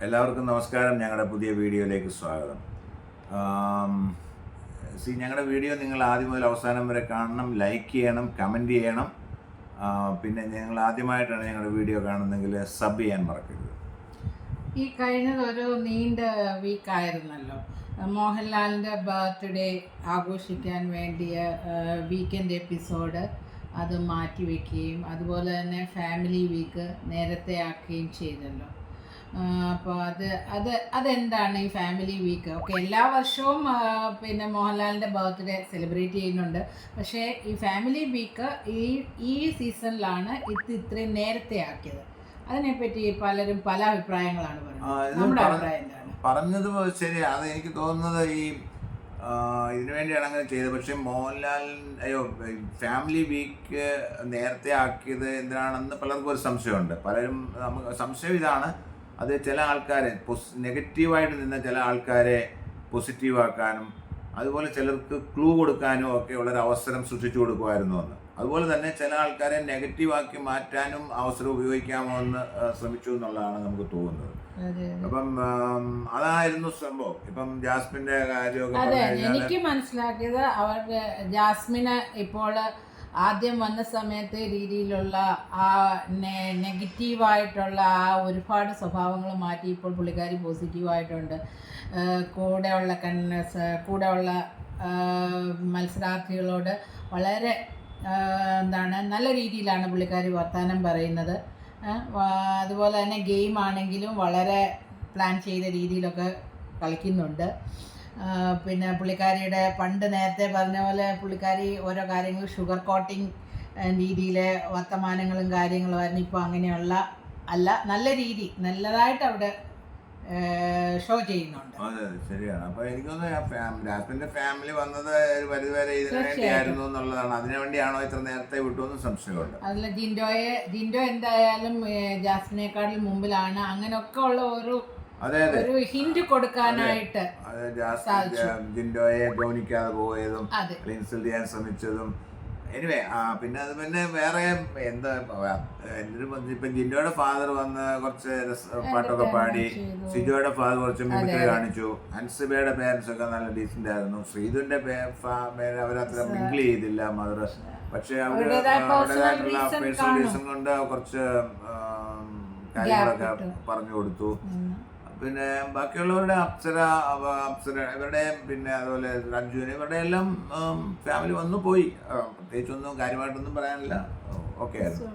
എല്ലാവർക്കും നമസ്കാരം. ഞങ്ങളുടെ പുതിയ വീഡിയോയിലേക്ക് സ്വാഗതം. ഞങ്ങളുടെ വീഡിയോ നിങ്ങൾ ആദ്യം മുതൽ അവസാനം വരെ കാണണം, ലൈക്ക് ചെയ്യണം, കമൻറ്റ് ചെയ്യണം. പിന്നെ നിങ്ങൾ ആദ്യമായിട്ടാണ് ഞങ്ങളുടെ വീഡിയോ കാണുന്നതെങ്കിൽ സബ് ചെയ്യാൻ മറക്കരുത്. ഈ കഴിഞ്ഞതൊരു നീണ്ട വീക്കായിരുന്നല്ലോ. മോഹൻലാലിൻ്റെ ബർത്ത്ഡേ ആഘോഷിക്കാൻ വേണ്ടിയ വീക്കെൻഡ് എപ്പിസോഡ് അത് മാറ്റിവെക്കുകയും അതുപോലെ തന്നെ ഫാമിലി വീക്ക് നേരത്തെ ആക്കുകയും ചെയ്തല്ലോ. അപ്പോൾ അതെന്താണ് ഈ ഫാമിലി വീക്ക്? ഓക്കെ, എല്ലാ വർഷവും പിന്നെ മോഹൻലാലിൻ്റെ ബർത്ത്ഡേ സെലിബ്രേറ്റ് ചെയ്യുന്നുണ്ട്. പക്ഷേ ഈ ഫാമിലി വീക്ക് ഈ സീസണിലാണ് ഇത്രയും നേരത്തെ ആക്കിയത്. അതിനെപ്പറ്റി പലരും പല അഭിപ്രായങ്ങളാണ് പറഞ്ഞത്. നമ്മുടെ അഭിപ്രായം എന്താണ്? പറഞ്ഞത് ശരി. അത് എനിക്ക് തോന്നുന്നത് ഇതിനു വേണ്ടിയാണ് അങ്ങനെ ചെയ്തത്. പക്ഷെ മോഹൻലാൽ ഫാമിലി വീക്ക് നേരത്തെ ആക്കിയത് എന്തിനാണെന്ന് പലർക്കും ഒരു സംശയമുണ്ട്. നമുക്ക് സംശയം ഇതാണ്, അത് ചില ആൾക്കാരെ നെഗറ്റീവായിട്ട് നിന്ന ചില ആൾക്കാരെ പോസിറ്റീവാക്കാനും അതുപോലെ ചിലർക്ക് ക്ലൂ കൊടുക്കാനും ഒക്കെ ഉള്ളൊരു അവസരം സൃഷ്ടിച്ചു കൊടുക്കുമായിരുന്നു എന്ന്. അതുപോലെ തന്നെ ചില ആൾക്കാരെ നെഗറ്റീവാക്കി മാറ്റാനും അവസരം ഉപയോഗിക്കാമോ എന്ന് ശ്രമിച്ചു എന്നുള്ളതാണ് നമുക്ക് തോന്നുന്നത്. അപ്പം അതായിരുന്നു സംഭവം. ഇപ്പം ജാസ്മിന്റെ കാര്യമൊക്കെ എനിക്ക് മനസ്സിലാക്കിയത്, അവർക്ക് ജാസ്മിന് ഇപ്പോൾ ആദ്യം വന്ന സമയത്തെ രീതിയിലുള്ള ആ നെഗറ്റീവായിട്ടുള്ള ആ ഒരുപാട് സ്വഭാവങ്ങൾ മാറ്റി ഇപ്പോൾ പുള്ളിക്കാരി പോസിറ്റീവായിട്ടുണ്ട്. കൂടെയുള്ള മത്സരാർത്ഥികളോട് വളരെ നല്ല രീതിയിലാണ് പുള്ളിക്കാരി വർത്തമാനം പറയുന്നത്. അതുപോലെ തന്നെ ഗെയിം ആണെങ്കിലും വളരെ പ്ലാൻ ചെയ്ത രീതിയിലൊക്കെ കളിക്കുന്നുണ്ട്. പിന്നെ പുള്ളിക്കാരിയുടെ പണ്ട് നേരത്തെ പറഞ്ഞ പോലെ പുള്ളിക്കാരി ഓരോ കാര്യങ്ങൾ ഷുഗർ കോട്ടിങ് രീതിയിലെ വർത്തമാനങ്ങളും കാര്യങ്ങളുമായിരുന്നു. ഇപ്പോൾ അങ്ങനെയുള്ള അല്ല, നല്ലതായിട്ട് അവിടെ ഷോ ചെയ്യുന്നുണ്ട്. അതെ, ശരിയാണ്. അപ്പൊ എനിക്കൊന്ന് ജാസ്മിന്റെ ഫാമിലി വന്നത് ഒരു പരിധിവരെ ഇതിനു വേണ്ടിയായിരുന്നു എന്നുള്ളതാണ്. അതിനു വേണ്ടിയാണോ ഇത്ര നേരത്തെ വിട്ടുവെന്ന് സംശയമുണ്ട്. അതിൽ ജിൻഡോ എന്തായാലും ജാസ്മിനേക്കാളിൽ മുമ്പിലാണ്. അങ്ങനെയൊക്കെ ഉള്ള ഒരു ഹിന്റ് കൊടുക്കാനായിട്ട് ജിൻഡോയെ ഗൗനിക്കാതെ പോയതും ഇൻസൾട്ട് ചെയ്യാൻ ശ്രമിച്ചതും എനിവേ പിന്നെ വേറെ എന്താ ഇപ്പം ജിൻഡോയുടെ ഫാദർ വന്ന് കുറച്ച് പാട്ടൊക്കെ പാടി, സിജോയുടെ ഫാദർ കുറച്ച് മിമിക്രി കാണിച്ചു, അൻസിബയുടെ പേരൻസ് ഒക്കെ നല്ല ഡീസൻ്റ് ആയിരുന്നു. ശ്രീധുവിന്റെ അവരത്ര മിങ്കിൾ ചെയ്തില്ല മദർ. പക്ഷെ അവരുടേതായിട്ടുള്ള പേഴ്സണൽ റീസൺ കൊണ്ട് കുറച്ച് കാര്യങ്ങളൊക്കെ പറഞ്ഞു കൊടുത്തു. പിന്നെ ബാക്കിയുള്ളവരുടെ അപ്സര ഇവരുടെ പിന്നെ അതുപോലെ രഞ്ജുവിന് ഇവരുടെ എല്ലാം ഫാമിലി വന്നു പോയി. പ്രത്യേകിച്ചൊന്നും കാര്യമായിട്ടൊന്നും പറയാനില്ല. ഓക്കെ ആയിരുന്നു.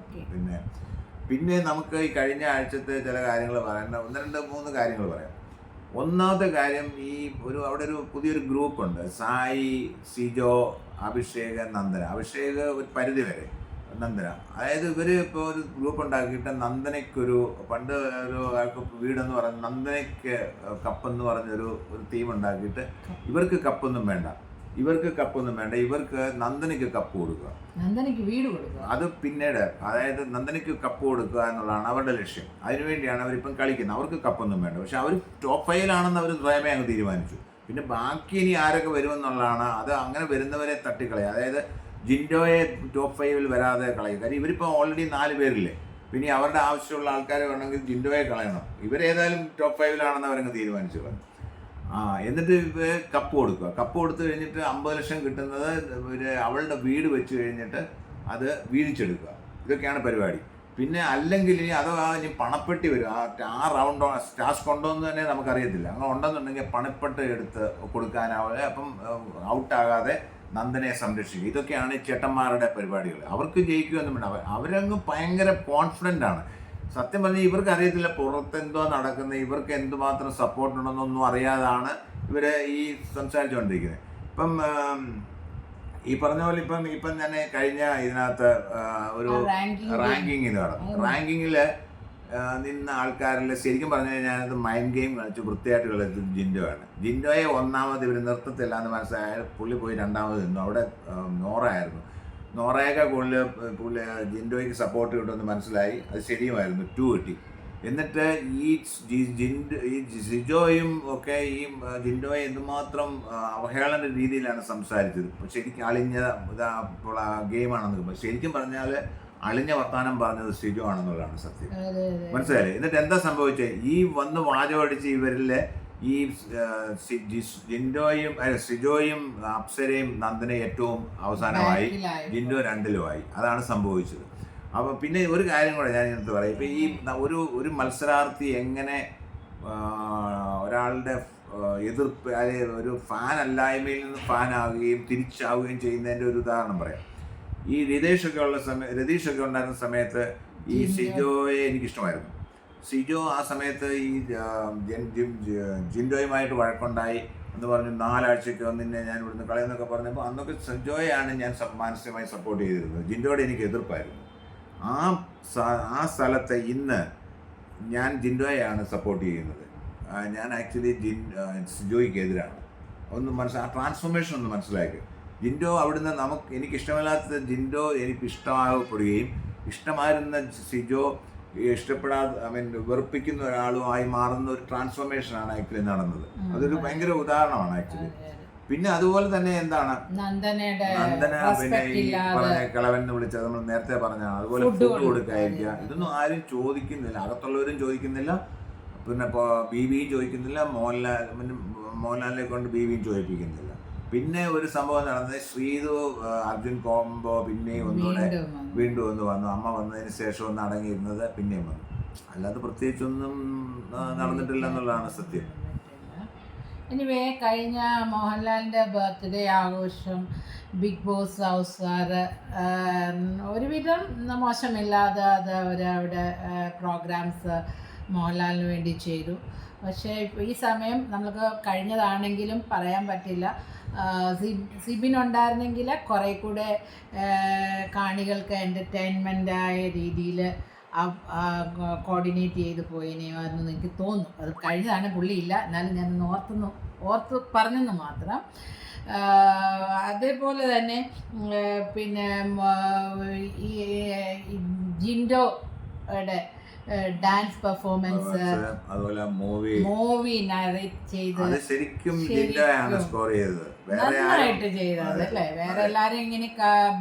പിന്നെ നമുക്ക് ഈ കഴിഞ്ഞ ആഴ്ചത്തെ ചില കാര്യങ്ങൾ പറയേണ്ട 1-2-3 കാര്യങ്ങൾ പറയാം. ഒന്നാമത്തെ കാര്യം, അവിടെ ഒരു പുതിയൊരു ഗ്രൂപ്പുണ്ട്, സായി, സിജോ, അഭിഷേക്, നന്ദന. അഭിഷേക് ഒരു പരിധി വരെ, നന്ദന. അതായത് ഇവർ ഇപ്പോൾ ഒരു ഗ്രൂപ്പ് ഉണ്ടാക്കിയിട്ട് നന്ദനയ്ക്കൊരു പണ്ട് ഒരു ആൾക്ക് വീടെന്ന് പറഞ്ഞ നന്ദനയ്ക്ക് കപ്പെന്ന് പറഞ്ഞൊരു ടീം ഉണ്ടാക്കിയിട്ട് ഇവർക്ക് കപ്പൊന്നും വേണ്ട, ഇവർക്ക് നന്ദനയ്ക്ക് കപ്പ് കൊടുക്കുക, നന്ദനയ്ക്ക് വീട് കൊടുക്കുക. അത് പിന്നീട്, അതായത് നന്ദനയ്ക്ക് കപ്പ് കൊടുക്കുക എന്നുള്ളതാണ് അവരുടെ ലക്ഷ്യം. അതിനുവേണ്ടിയാണ് അവരിപ്പം കളിക്കുന്നത്. അവർക്ക് കപ്പൊന്നും വേണ്ട. പക്ഷെ അവർ ടോപ്പ് 5-ലാണെന്ന് അവർ സ്വയമേ അങ്ങ് തീരുമാനിച്ചു. പിന്നെ ബാക്കി ഇനി ആരൊക്കെ വരുമെന്നുള്ളതാണ്. അത് അങ്ങനെ വരുന്നവരെ തട്ടിക്കളയുക. അതായത് ജിൻഡോയെ ടോപ്പ് 5-ൽ വരാതെ കളയും. കാര്യം ഇവരിപ്പോൾ ഓൾറെഡി 4 പേരില്ലേ. പിന്നെ അവരുടെ ആവശ്യമുള്ള ആൾക്കാർ വേണമെങ്കിൽ ജിൻഡോയെ കളയണം. ഇവരേതായാലും ടോപ്പ് 5-ലാണെന്ന് അവരങ്ങ് തീരുമാനിച്ചു. എന്നിട്ട് കപ്പ് കൊടുക്കുക. കപ്പ് കൊടുത്തു കഴിഞ്ഞിട്ട് 50 ലക്ഷം കിട്ടുന്നത് അവളുടെ വീട് വെച്ച് കഴിഞ്ഞിട്ട് അത് വീതിച്ചെടുക്കുക. ഇതൊക്കെയാണ് പരിപാടി. പിന്നെ അല്ലെങ്കിൽ ഇനി പണപ്പെട്ടി വരും. ആ റൗണ്ട് സ്റ്റാർസ് കൊണ്ടോന്ന് തന്നെ നമുക്കറിയത്തില്ല. അങ്ങനെ ഉണ്ടെന്നുണ്ടെങ്കിൽ പണപ്പെട്ടി എടുത്ത് കൊടുക്കാനാവുക. അപ്പം ഔട്ടാകാതെ നന്ദനെ സംരക്ഷിക്കുക. ഇതൊക്കെയാണ് ചേട്ടന്മാരുടെ പരിപാടികൾ. അവർക്ക് ജയിക്കുകയൊന്നും വേണ്ട. അവരങ്ങ് ഭയങ്കര കോൺഫിഡൻ്റ് ആണ്. സത്യം പറഞ്ഞാൽ ഇവർക്ക് അറിയത്തില്ല പുറത്ത് എന്തോ നടക്കുന്നത്, ഇവർക്ക് എന്തുമാത്രം സപ്പോർട്ട് ഉണ്ടെന്നൊന്നും അറിയാതാണ് ഇവർ ഈ സംസാരിച്ചുകൊണ്ടിരിക്കുന്നത്. ഇപ്പം ഈ പറഞ്ഞ പോലെ ഇപ്പം തന്നെ കഴിഞ്ഞ ഇതിനകത്ത് ഒരു റാങ്കിങ് നടന്നു. റാങ്കിങ്ങിൽ നിന്ന ആൾക്കാരിൽ ശരിക്കും പറഞ്ഞു കഴിഞ്ഞാൽ അത് മൈൻഡ് ഗെയിം കളിച്ച് വൃത്തിയായിട്ട് കളിച്ചത് ജിൻഡോയാണ്. ജിൻഡോയെ ഒന്നാമത് ഇവർ നിർത്തത്തില്ല എന്ന് മനസ്സിലായാൽ പുള്ളി പോയി 2ാമത് നിന്നു. അവിടെ നോറയായിരുന്നു. നോറയൊക്കെ പുള്ളി ജിൻഡോയ്ക്ക് സപ്പോർട്ട് കിട്ടുമെന്ന് മനസ്സിലായി. അത് ശരിയുമായിരുന്നു. 2 കിട്ടി. എന്നിട്ട് ഈ സിജോയും ഒക്കെ ഈ ജിൻഡോയെ എന്തുമാത്രം അവഹേളന രീതിയിലാണ് സംസാരിച്ചത്. ശരിക്കും അളിഞ്ഞ ഗെയിമാണെന്ന്. ശരിക്കും പറഞ്ഞാൽ അളിഞ്ഞ വർത്താനം പറഞ്ഞത് സിജോ ആണെന്നുള്ളതാണ് സത്യം. അതെ, അതെ. മനസ്സിലായില്ലേ? എന്നിട്ട് എന്താ സംഭവിച്ചത്? ഈ വന്ന് വാചകടിച്ച് ഇവരിലെ ഈ ജിൻഡോയും സിജോയും അപ്സരയും നന്ദനെ ഏറ്റവും അവസാനമായി, ബാക്കിലായി. ജിൻഡോ 2-ലുമായി. അതാണ് സംഭവിച്ചത്. അപ്പോൾ പിന്നെ ഒരു കാര്യം കൂടെ ഞാൻ ഇതിനകത്ത് പറയും. ഇപ്പോൾ ഈ ഒരു മത്സരാർത്ഥി എങ്ങനെ ഒരാളുടെ എതിർപ്പ്, അതായത് ഒരു ഫാൻ അല്ലായ്മയിൽ നിന്ന് ഫാനാവുകയും തിരിച്ചാവുകയും ചെയ്യുന്നതിൻ്റെ ഒരു ഉദാഹരണം പറയാം. ഈ രതീഷൊക്കെ ഉണ്ടായിരുന്ന സമയത്ത് ഈ സിജോയെ എനിക്കിഷ്ടമായിരുന്നു. സിജോ ആ സമയത്ത് ഈ ജിൻഡോയുമായിട്ട് വഴക്കുണ്ടായി എന്ന് പറഞ്ഞു 4 ആഴ്ചയ്ക്ക് നിന്നെ ഞാൻ ഇവിടുന്ന് കളയുന്നൊക്കെ പറഞ്ഞപ്പോൾ അന്നൊക്കെ സിജോയാണ് ഞാൻ മാനസികമായി സപ്പോർട്ട് ചെയ്തിരുന്നത്. ജിൻഡോയുടെ എനിക്ക് എതിർപ്പായിരുന്നു. ആ സ്ഥലത്ത് ഇന്ന് ഞാൻ ജിൻഡോയെയാണ് സപ്പോർട്ട് ചെയ്യുന്നത്. ഞാൻ ആക്ച്വലി സിജോയ്ക്ക് എതിരാണ്. ആ ട്രാൻസ്ഫോർമേഷൻ ഒന്ന് മനസ്സിലാക്കി. ജിൻഡോ അവിടുന്ന് എനിക്കിഷ്ടമില്ലാത്ത ജിൻഡോ എനിക്ക് ഇഷ്ടമാകപ്പെടുകയും ഇഷ്ടമായിരുന്ന സിജോ ഇഷ്ടപ്പെടാതെ വെറുപ്പിക്കുന്ന ഒരാളുമായി മാറുന്ന ഒരു ട്രാൻസ്ഫോർമേഷനാണ് ആക്ച്വലി നടന്നത്. അതൊരു ഭയങ്കര ഉദാഹരണമാണ് ആക്ച്വലി. പിന്നെ അതുപോലെ തന്നെ എന്താണ് നന്ദന പിന്നെ ഈ പറഞ്ഞ കിളവൻ എന്ന് വിളിച്ചത് നമ്മൾ നേരത്തെ പറഞ്ഞാണ്. അതുപോലെ ഫുഡ് കൊടുക്കാതിരിക്കുക, ഇതൊന്നും ആരും ചോദിക്കുന്നില്ല. അകത്തുള്ളവരും ചോദിക്കുന്നില്ല, പിന്നെ ഇപ്പോൾ ബീവിയും ചോദിക്കുന്നില്ല, മോഹൻലാലിനെ കൊണ്ട് ബീവിയും ചോദിപ്പിക്കുന്നില്ല. പിന്നെ ഒരു സംഭവം നടന്നത്, ശ്രീതു അർജുൻ കോംബോ പിന്നെയും ഒന്നുകൂടെ വീണ്ടും വന്നു. അമ്മ വന്നതിന് ശേഷം ഒന്ന് അടങ്ങിയിരുന്നത് പിന്നെയും വന്നു. അല്ലാതെ പ്രത്യേകിച്ചൊന്നും നടന്നിട്ടില്ല എന്നുള്ളതാണ് സത്യം. എനിവേ, കഴിഞ്ഞ മോഹൻലാലിൻ്റെ ബർത്ത്ഡേ ആഘോഷം ബിഗ് ബോസ് ഹൗസുകാർ ഒരുവിധം മോശമില്ലാതെ അത് അവരവിടെ പ്രോഗ്രാംസ് മോഹൻലാലിന് വേണ്ടി ചെയ്തു. പക്ഷേ ഈ സമയം നമുക്ക് കഴിഞ്ഞതാണെങ്കിലും പറയാൻ പറ്റില്ല. സിബിൻ ഉണ്ടായിരുന്നെങ്കിൽ കുറേ കൂടെ കാണികൾക്ക് എൻ്റർടൈൻമെൻ്റായ രീതിയിൽ കോർഡിനേറ്റ് ചെയ്ത് പോയിനെന്ന് എനിക്ക് തോന്നുന്നു. അത് കഴിഞ്ഞതാണ്, പുള്ളിയില്ല, എന്നാലും ഞാൻ ഓർത്ത് പറഞ്ഞെന്ന് മാത്രം. അതേപോലെ തന്നെ പിന്നെ ഈ ജിൻഡോയുടെ ഡാൻസ് പെർഫോമൻസ്, അതുപോലെ മൂവി നറേറ്റ് ചെയ്ത് ശരിക്കും നന്നായിട്ട് ചെയ്തത് അല്ലേ. വേറെ എല്ലാരും ഇങ്ങനെ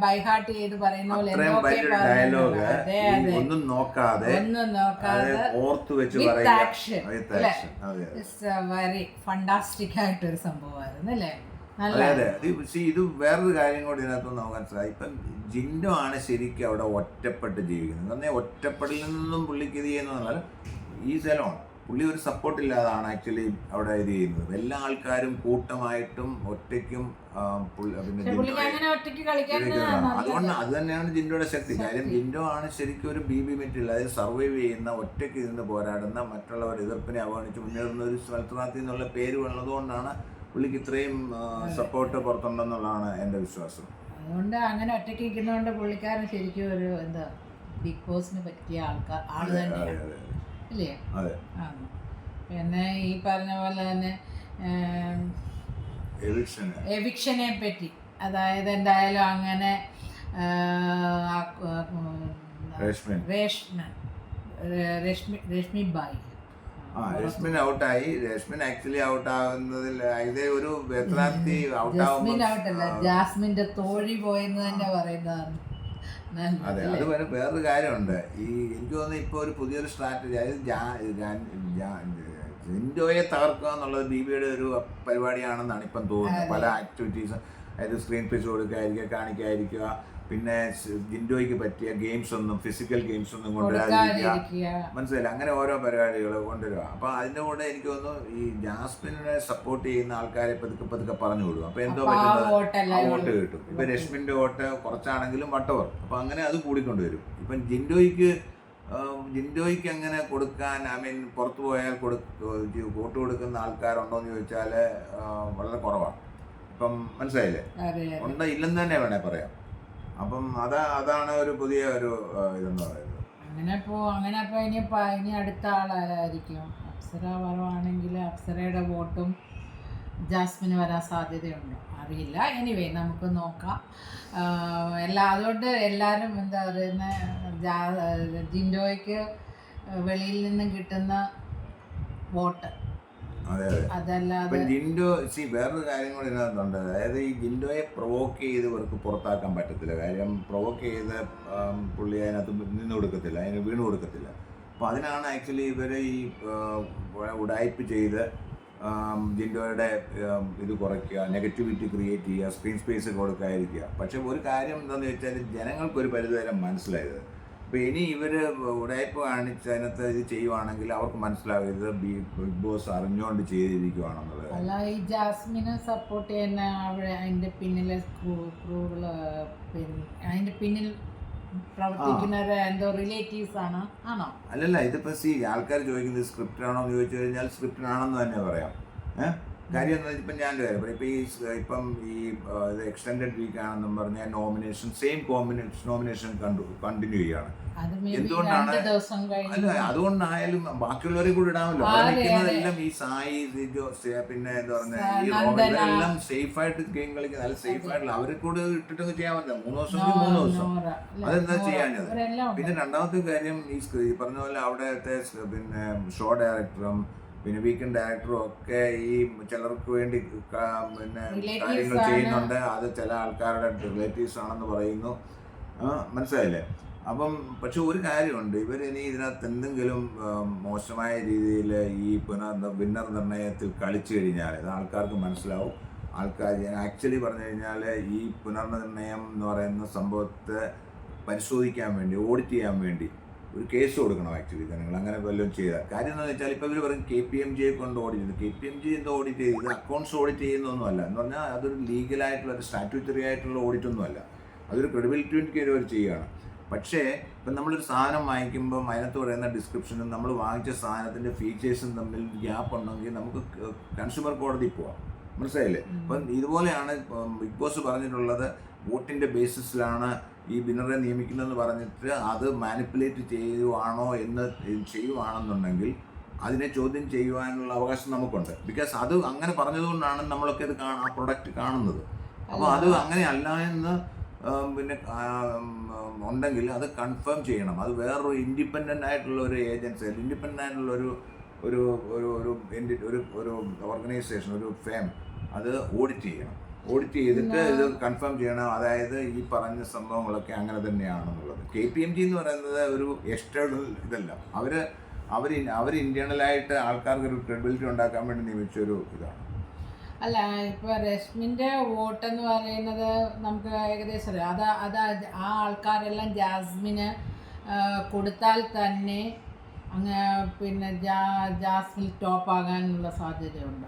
ബൈഹാർട്ട് ചെയ്ത് പറയുന്ന പോലെ ഒന്നും നോക്കാതെ വിത്ത് ആക്ഷൻ അല്ലേ, വെരി ഫണ്ടാസ്റ്റിക് ആയിട്ടൊരു സംഭവമായിരുന്നു അല്ലേ. അതെ. ഇത് വേറൊരു കാര്യം കൂടി ഇതിനകത്ത് നോക്കാൻ സാധിക്കും. ഇപ്പം ജിൻഡോ ആണ് ശരിക്കും അവിടെ ഒറ്റപ്പെട്ട് ജീവിക്കുന്നത്. എന്നാൽ ഒറ്റപ്പെടലിൽ നിന്നും പുള്ളിക്ക് ഇത് ചെയ്യുന്നതല്ല, ഈ സ്ഥലമാണ് പുള്ളി ഒരു സപ്പോർട്ടില്ലാതാണ് ആക്ച്വലി അവിടെ ഇത് ചെയ്യുന്നത്. എല്ലാ ആൾക്കാരും കൂട്ടമായിട്ടും ഒറ്റയ്ക്കും അതുകൊണ്ട് അത് തന്നെയാണ് ജിൻഡോയുടെ ശക്തി. കാര്യം ജിൻഡോ ആണ് ശരിക്കും ഒരു ബി മെറ്റീരിയൽ, അതായത് സർവൈവ് ചെയ്യുന്ന, ഒറ്റയ്ക്ക് ഇരുന്ന് പോരാടുന്ന, മറ്റുള്ളവർ എതിർപ്പിനെ അവഗണിച്ച് മുന്നേറുന്ന ഒരു മത്സരാർത്ഥി എന്നുള്ള പേര് ഉള്ളതുകൊണ്ടാണ് പുള്ളിക്ക് ഇത്രയും സപ്പോർട്ട് പുറത്തുണ്ടെന്നുള്ളതാണ് എൻ്റെ വിശ്വാസം. അതുകൊണ്ട് അങ്ങനെ ഒറ്റയ്ക്ക് ഇരിക്കുന്നതുകൊണ്ട് പുള്ളിക്കാരൻ ശരിക്കും ഒരു എന്താ ബിഗ് ബോസിന് പറ്റിയ ആള് തന്നെയാണ് അല്ലേ. പിന്നെ ഈ പറഞ്ഞ പോലെ തന്നെ എവിക്ഷനെ പറ്റി, അതായത് എന്തായാലും അങ്ങനെ രശ്മി ബായി രശ്മിൻ ഔട്ടായി. രശ്മിൻ ആക്ച്വലി ഔട്ട് ആവുന്നതിൽ ഇതേ ഒരു വെത്രാത്തി ഔട്ടാവുമ്പോൾ ജാസ്മിന്റെ തോഴി പോയെന്ന് തന്നെ പറയുന്നതാണ്. അതെ, അത് വേറൊരു കാര്യമുണ്ട്. എനിക്ക് തോന്നുന്നു ഇപ്പോൾ ഒരു പുതിയൊരു സ്ട്രാറ്റജി, അതായത് ജിൻഡോയെ തകർക്കുക എന്നുള്ളത് ബിബിയുടെ ഒരു പരിപാടിയാണെന്നാണ് ഇപ്പം തോന്നുന്നത്. പല ആക്ടിവിറ്റീസും, അതായത് സ്ക്രീൻ പേസ് കൊടുക്കാതിരിക്കുക, കാണിക്കാതിരിക്കുക, പിന്നെ ജിൻഡോയ്ക്ക് പറ്റിയ ഗെയിംസ് ഒന്നും, ഫിസിക്കൽ ഗെയിംസ് ഒന്നും കൊണ്ടുവരാതിരിക്കുക, മനസ്സിലായില്ല, അങ്ങനെ ഓരോ പരിപാടികൾ കൊണ്ടുവരിക. അപ്പോൾ അതിൻ്റെ കൂടെ എനിക്ക് തോന്നുന്നു ഈ ജാസ്മിനെ സപ്പോർട്ട് ചെയ്യുന്ന ആൾക്കാരെ പതുക്കെ പറഞ്ഞു വിടും. അപ്പോൾ എന്തോ പറ്റുന്നത് വോട്ട് കിട്ടും. ഇപ്പം രശ്മിൻ്റെ വോട്ട് കുറച്ചാണെങ്കിലും വട്ടവർ, അപ്പോൾ അങ്ങനെ അത് കൂടിക്കൊണ്ടുവരും. ഇപ്പം ജിൻഡോയ്ക്ക് അങ്ങനെ കൊടുക്കാൻ, പുറത്തു പോയാൽ വോട്ട് കൊടുക്കുന്ന ആൾക്കാരുണ്ടോയെന്ന് ചോദിച്ചാൽ വളരെ കുറവാണ്. ഇപ്പം മനസ്സിലായില്ലേ, ഇല്ലെന്ന് തന്നെ വേണേൽ പറയാം. അപ്പം അതാണ് ഒരു പുതിയ ഒരു ഇതെന്ന് പറയുന്നത്. അങ്ങനെ ഇനി അടുത്ത ആളായിരിക്കും. അപ്സര പറയുവാണെങ്കിൽ അപ്സരയുടെ വോട്ടും ജാസ്മിന് വരാൻ സാധ്യതയുണ്ട്, അറിയില്ല. എനിവേ, നമുക്ക് നോക്കാം. അതുകൊണ്ട് എല്ലാവരും എന്താ പറയുന്ന ജിൻഡോയ്ക്ക് വെളിയിൽ നിന്നും കിട്ടുന്ന വോട്ട് അതെ അതെ. അതല്ലാതെ ഇപ്പം ജിൻഡോ വേറൊരു കാര്യം കൂടി ഇതിനകത്തുണ്ട്. അതായത് ഈ ജിൻഡോയെ പ്രൊവോക്ക് ചെയ്ത് ഇവർക്ക് പുറത്താക്കാൻ പറ്റത്തില്ല. കാര്യം പ്രൊവോക്ക് ചെയ്ത് പുള്ളി അതിനകത്ത് നിന്ന് കൊടുക്കത്തില്ല, അതിന് വീണ് കൊടുക്കത്തില്ല. അപ്പോൾ അതിനാണ് ആക്ച്വലി ഇവർ ഈ ഉഡായിപ്പ് ചെയ്ത് ജിൻഡോയുടെ ഇത് കുറയ്ക്കുക, നെഗറ്റിവിറ്റി ക്രിയേറ്റ് ചെയ്യുക, സ്ക്രീൻ സ്പേസ് കൊടുക്കാതിരിക്കുക. പക്ഷെ ഒരു കാര്യം എന്താണെന്ന് വെച്ചാൽ ജനങ്ങൾക്കൊരു പരിധിവരെ മനസ്സിലായത്. അപ്പോൾ ഇനി ഇവർ ഉടായ്പ കാണിച്ച് അതിനകത്ത് ഇത് ചെയ്യുവാണെങ്കിൽ അവർക്ക് മനസ്സിലാവരുത് ബിഗ് ബോസ് അറിഞ്ഞുകൊണ്ട് ചെയ്തിരിക്കുവാണെന്നുള്ളത്. അല്ല, ഈ ജാസ്മിനെ സപ്പോർട്ട് ചെയ്യുന്ന അവിടെ അതിൻ്റെ പിന്നിലെ ക്രൂകള്, പിന്നെ അതിൻ്റെ പിന്നിൽ പ്രവർത്തിക്കുന്നവർ എന്തോ റിലേറ്റീവ്സ് ആണോ? അല്ലല്ല, ഇതിപ്പോൾ ആൾക്കാർ ചോദിക്കുന്നത് സ്ക്രിപ്റ്റ് ആണോ എന്ന് ചോദിച്ചു കഴിഞ്ഞാൽ സ്ക്രിപ്റ്റിനാണെന്ന് തന്നെ പറയാം. കാര്യം എന്താ, ഇപ്പം ഞാൻ കാര്യം ഇപ്പം ഈ ഇത് എക്സ്റ്റെൻഡഡ് വീക്ക് ആണെന്നും പറഞ്ഞാൽ സെയിം നോമിനേഷൻ കണ്ടിന്യൂ ചെയ്യാണ്. എന്തുകൊണ്ടാണ്? അല്ല, അതുകൊണ്ടായാലും ബാക്കിയുള്ളവരെ കൂടി ഇടാമല്ലോ. അവിടെ നിൽക്കുന്നതെല്ലാം ഈ സായി, പിന്നെ എന്താ പറഞ്ഞാൽ ഈ ഇവരെല്ലാം സേഫ് ആയിട്ട് ഗെയിം കളിക്കുന്ന, നല്ല സേഫ് ആയിട്ടുള്ള അവരെ കൂടെ ഇട്ടിട്ടൊക്കെ ചെയ്യാൻ പറ്റില്ല. 3 ദിവസം അതെന്താ ചെയ്യാഞ്ഞത്? പിന്നെ രണ്ടാമത്തെ കാര്യം ഈ പറഞ്ഞ പോലെ അവിടത്തെ പിന്നെ ഷോ ഡയറക്ടറും പിന്നെ വീക്കെൻഡ് ഡയറക്ടറും ഒക്കെ ഈ ചിലർക്ക് വേണ്ടി പിന്നെ കാര്യങ്ങൾ ചെയ്യുന്നുണ്ട്. അത് ചില ആൾക്കാരുടെ റിലേറ്റീവ്സ് ആണെന്ന് പറയുന്നു. മനസ്സിലായില്ലേ? അപ്പം പക്ഷെ ഒരു കാര്യമുണ്ട്, ഇവരിനി ഇതിനകത്ത് എന്തെങ്കിലും മോശമായ രീതിയിൽ ഈ വിന്നർ നിർണയത്തിൽ കളിച്ചു കഴിഞ്ഞാൽ ഇത് ആൾക്കാർക്ക് മനസ്സിലാവും. ആക്ച്വലി പറഞ്ഞു കഴിഞ്ഞാൽ ഈ പുനർനിർണയം എന്ന് പറയുന്ന സംഭവത്തെ പരിശോധിക്കാൻ വേണ്ടി, ഓഡിറ്റ് ചെയ്യാൻ വേണ്ടി ഒരു കേസ് കൊടുക്കണം. ആക്ച്വലി ജനങ്ങൾ അങ്ങനെ വല്ലതും ചെയ്താൽ. കാര്യം എന്താണെന്ന് വെച്ചാൽ ഇപ്പോൾ ഇവർ പറയും KPMG കൊണ്ട് ഓഡിറ്റ് ചെയ്തു. KPMG എന്തോ ഓഡിറ്റ് ചെയ്ത്, ഇത് അക്കൗണ്ട്സ് ഓഡിറ്റ് ചെയ്യുന്നൊന്നുമല്ല. എന്ന് പറഞ്ഞാൽ അതൊരു ലീഗലായിട്ടുള്ള ഒരു സ്റ്റാറ്റ്യൂട്ടറി ആയിട്ടുള്ള ഓഡിറ്റൊന്നുമല്ല. അതൊരു ക്രെഡിബിലിറ്റിക്ക് അവർ ചെയ്യുകയാണ്. പക്ഷേ ഇപ്പം നമ്മളൊരു സാധനം വാങ്ങിക്കുമ്പം അതിനകത്ത് പറയുന്ന ഡിസ്ക്രിപ്ഷനും നമ്മൾ വാങ്ങിച്ച സാധനത്തിൻ്റെ ഫീച്ചേഴ്സും തമ്മിൽ ഗ്യാപ്പ് ഉണ്ടെങ്കിൽ നമുക്ക് കൺസ്യൂമർ കോടതി പോവാം. മനസ്സിലായില്ലേ? അപ്പം ഇതുപോലെയാണ് ബിഗ് ബോസ് പറഞ്ഞിട്ടുള്ളത്. വോട്ടിൻ്റെ ബേസിസിലാണ് ഈ വിന്നറെ നിയമിക്കുന്നതെന്ന് പറഞ്ഞിട്ട് അത് മാനിപ്പുലേറ്റ് ചെയ്യുവാണെന്നുണ്ടെങ്കിൽ അതിനെ ചോദ്യം ചെയ്യുവാനുള്ള അവകാശം നമുക്കുണ്ട്. ബിക്കോസ് അത് അങ്ങനെ പറഞ്ഞതുകൊണ്ടാണ് നമ്മളൊക്കെ ഇത് ആ പ്രൊഡക്റ്റ് കാണുന്നത്. അപ്പോൾ അത് അങ്ങനെ അല്ല എന്ന് പിന്നെ ഉണ്ടെങ്കിൽ അത് കൺഫേം ചെയ്യണം. അത് വേറൊരു ഇൻഡിപെൻഡൻ്റ് ആയിട്ടുള്ള ഒരു ഏജൻസി, ഇൻഡിപെൻഡൻ്റ് ആയിട്ടുള്ള ഒരു ഓർഗനൈസേഷൻ, ഒരു ഫേം അത് ഓഡിറ്റ് ചെയ്യണം. ഓഡിറ്റ് ചെയ്തിട്ട് ഇത് കൺഫേം ചെയ്യണം. അതായത് ഈ പറഞ്ഞ സംഭവങ്ങളൊക്കെ അങ്ങനെ തന്നെയാണെന്നുള്ളത്. KPMG എന്ന് പറയുന്നത് ഒരു എക്സ്റ്റേണൽ ഇതല്ല. അവർ ഇന്റേണലായിട്ട് ആൾക്കാർക്ക് ഒരു ക്രെഡിബിലിറ്റി ഉണ്ടാക്കാൻ വേണ്ടി നിയമിച്ചൊരു ഇതാണ്. അല്ല, ഇപ്പോൾ രശ്മിൻ്റെ വോട്ടെന്ന് പറയുന്നത് നമുക്ക് ഏകദേശം അറിയാം. അത് ആ ആൾക്കാരെല്ലാം ജാസ്മിന് കൊടുത്താൽ തന്നെ പിന്നെ ജാസ്മിൻ ടോപ്പ് ആകാനുള്ള സാധ്യതയുണ്ട്.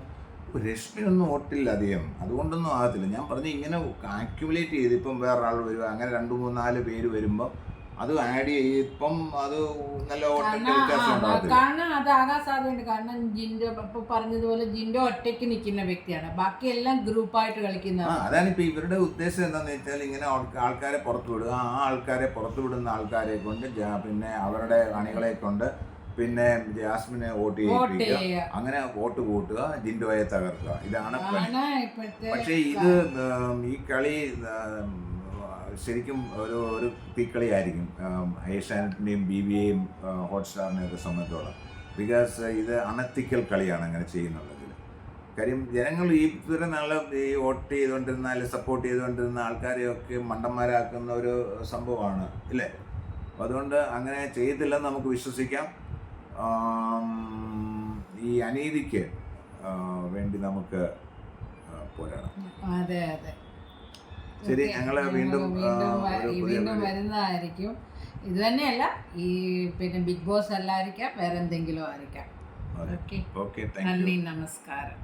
രശ്മിനൊന്നും വോട്ടില്ല അധികം, അതുകൊണ്ടൊന്നും ആകത്തില്ല. ഞാൻ പറഞ്ഞു ഇങ്ങനെ ആക്യുമുലേറ്റ് ചെയ്ത് ഇപ്പം വേറൊരാൾ വരിക, അങ്ങനെ 2-3-4 പേര് വരുമ്പോൾ അത് ആഡ് ചെയ്യിപ്പം അത് നല്ല വോട്ടിൻ്റെ വ്യത്യാസം ഉണ്ടാകത്തില്ല. കാരണം അതാകാൻ സാധ്യതയുണ്ട്. കാരണം ജിൻഡോ ഇപ്പോൾ പറഞ്ഞതുപോലെ ജിൻഡോ ഒറ്റയ്ക്ക് നിൽക്കുന്ന വ്യക്തിയാണ്, ബാക്കിയെല്ലാം ഗ്രൂപ്പായിട്ട് കളിക്കുന്നത്. അതാണ് ഇപ്പോൾ ഇവരുടെ ഉദ്ദേശം എന്താണെന്ന് വെച്ചാൽ ഇങ്ങനെ ആൾക്കാരെ പുറത്തു വിടുക. ആ ആൾക്കാരെ പുറത്തു വിടുന്ന ആൾക്കാരെ കൊണ്ട് പിന്നെ അവരുടെ അണികളെ കൊണ്ട് പിന്നെ ജാസ്മിനെ വോട്ട് ചെയ്യിപ്പിക്കുക, അങ്ങനെ വോട്ട് കൂട്ടുക, ജിൻഡോയെ തകർക്കുക. ഇതാണ്. പക്ഷേ ഇത് ഈ കളി ശരിക്കും ഒരു തീക്കളിയായിരിക്കും ഏഷ്യാനെറ്റിൻ്റെയും BBAയും ഹോട്ട്സ്റ്റാറിനെയും ഒക്കെ സംബന്ധിച്ചോളം. ബിക്കോസ് ഇത് അണത്തിക്കൽ കളിയാണ് അങ്ങനെ ചെയ്യുന്നുള്ളതിൽ. കാര്യം ജനങ്ങൾ ഈ ഇത്ര നാളെ ഈ വോട്ട് ചെയ്തുകൊണ്ടിരുന്ന അല്ലെങ്കിൽ സപ്പോർട്ട് ചെയ്തുകൊണ്ടിരുന്ന ആൾക്കാരെയൊക്കെ മണ്ടന്മാരാക്കുന്ന ഒരു സംഭവമാണ്, ഇല്ലേ? അപ്പോൾ അതുകൊണ്ട് അങ്ങനെ ചെയ്യത്തില്ലെന്ന് നമുക്ക് വിശ്വസിക്കാം. ഈ അനീതിക്ക് വേണ്ടി നമുക്ക് പോരാടാം. അതെ അതെ, ശരി. ഞങ്ങൾ വീണ്ടും വരുന്നതായിരിക്കും. ഇത് തന്നെയല്ല, ഈ പിന്നെ ബിഗ് ബോസ് അല്ലായിരിക്കാം, വേറെ എന്തെങ്കിലും ആയിരിക്കാം. ഓക്കെ, നന്ദി, നമസ്കാരം.